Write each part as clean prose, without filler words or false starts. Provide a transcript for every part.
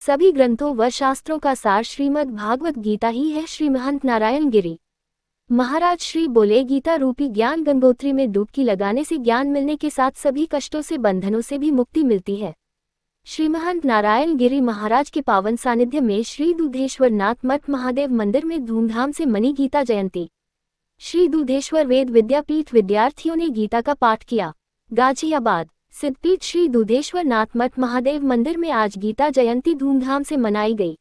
सभी ग्रंथों व शास्त्रों का सार श्रीमद् भागवत गीता ही है। श्री महंत नारायण गिरी महाराज श्री बोले, गीता रूपी ज्ञान गंगोत्री में डुबकी लगाने से ज्ञान मिलने के साथ सभी कष्टों से बंधनों से भी मुक्ति मिलती है। श्री महंत नारायण गिरी महाराज के पावन सानिध्य में श्री दूधेश्वर नाथ मठ महादेव मंदिर में धूमधाम से मनी गीता जयंती। श्री दूधेश्वर वेद विद्यापीठ विद्यार्थियों ने गीता का पाठ किया। गाजियाबाद सिद्धपीठ श्री दूधेश्वर नाथ मठ महादेव मंदिर में आज गीता जयंती धूमधाम से मनाई गई।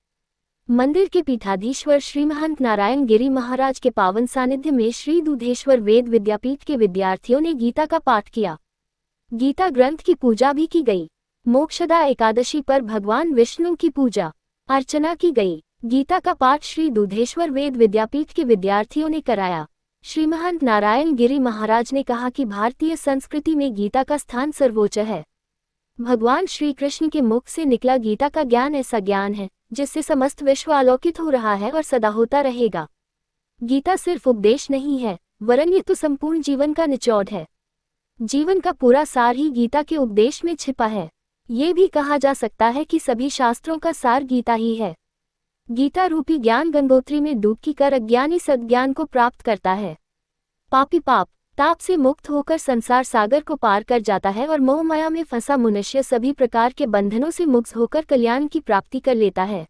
मंदिर के पीठाधीश्वर श्री महंत नारायण गिरी महाराज के पावन सानिध्य में श्री दूधेश्वर वेद विद्यापीठ के विद्यार्थियों ने गीता का पाठ किया। गीता ग्रंथ की पूजा भी की गई। मोक्षदा एकादशी पर भगवान विष्णु की पूजा अर्चना की गई। गीता का पाठ श्री दूधेश्वर वेद विद्यापीठ के विद्यार्थियों ने कराया। श्री महंत नारायण गिरी महाराज ने कहा कि भारतीय संस्कृति में गीता का स्थान सर्वोच्च है। भगवान श्री कृष्ण के मुख से निकला गीता का ज्ञान ऐसा ज्ञान है जिससे समस्त विश्व आलोकित हो रहा है और सदा होता रहेगा। गीता सिर्फ उपदेश नहीं है, वरन ये तो संपूर्ण जीवन का निचोड़ है। जीवन का पूरा सार ही गीता के उपदेश में छिपा है। ये भी कहा जा सकता है कि सभी शास्त्रों का सार गीता ही है। गीता रूपी ज्ञान गंगोत्री में डुबकी कर अज्ञानी सद्ज्ञान को प्राप्त करता है। पापी पाप ताप से मुक्त होकर संसार सागर को पार कर जाता है और मोह माया में फंसा मनुष्य सभी प्रकार के बंधनों से मुक्त होकर कल्याण की प्राप्ति कर लेता है।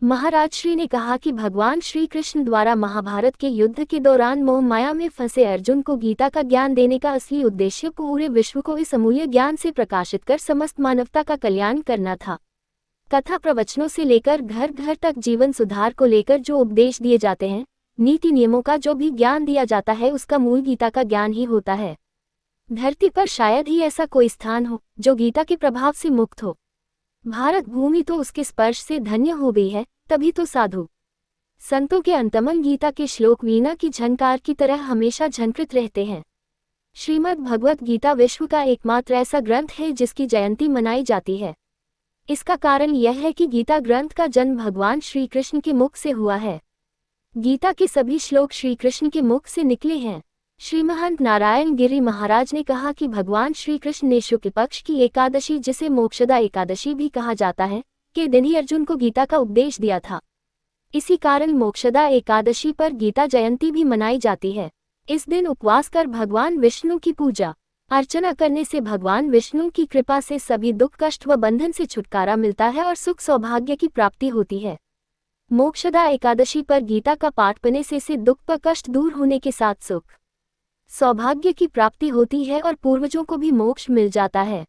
महाराज श्री ने कहा कि भगवान श्री कृष्ण द्वारा महाभारत के युद्ध के दौरान मोह माया में फंसे अर्जुन को गीता का ज्ञान देने का असली उद्देश्य पूरे विश्व को इस अमूल्य ज्ञान से प्रकाशित कर समस्त मानवता का कल्याण करना था। कथा प्रवचनों से लेकर घर घर तक जीवन सुधार को लेकर जो उपदेश दिए जाते हैं, नीति नियमों का जो भी ज्ञान दिया जाता है, उसका मूल गीता का ज्ञान ही होता है। धरती पर शायद ही ऐसा कोई स्थान हो जो गीता के प्रभाव से मुक्त हो। भारत भूमि तो उसके स्पर्श से धन्य हो गई है, तभी तो साधु संतों के अंतमन गीता के श्लोक वीणा की झनकार की तरह हमेशा झनकृत रहते हैं। श्रीमद् भगवत गीता विश्व का एकमात्र ऐसा ग्रंथ है जिसकी जयंती मनाई जाती है। इसका कारण यह है कि गीता ग्रंथ का जन्म भगवान श्री कृष्ण के मुख से हुआ है। गीता के सभी श्लोक श्री कृष्ण के मुख से निकले हैं। श्री महंत नारायण गिरी महाराज ने कहा कि भगवान श्री कृष्ण ने शुक्ल पक्ष की एकादशी, जिसे मोक्षदा एकादशी भी कहा जाता है, के दिन ही अर्जुन को गीता का उपदेश दिया था। इसी कारण मोक्षदा एकादशी पर गीता जयंती भी मनाई जाती है। इस दिन उपवास कर भगवान विष्णु की पूजा अर्चना करने से भगवान विष्णु की कृपा से सभी दुख कष्ट व बंधन से छुटकारा मिलता है और सुख सौभाग्य की प्राप्ति होती है। मोक्षदा एकादशी पर गीता का पाठ पढ़ने से दुख व कष्ट दूर होने के साथ सुख सौभाग्य की प्राप्ति होती है और पूर्वजों को भी मोक्ष मिल जाता है।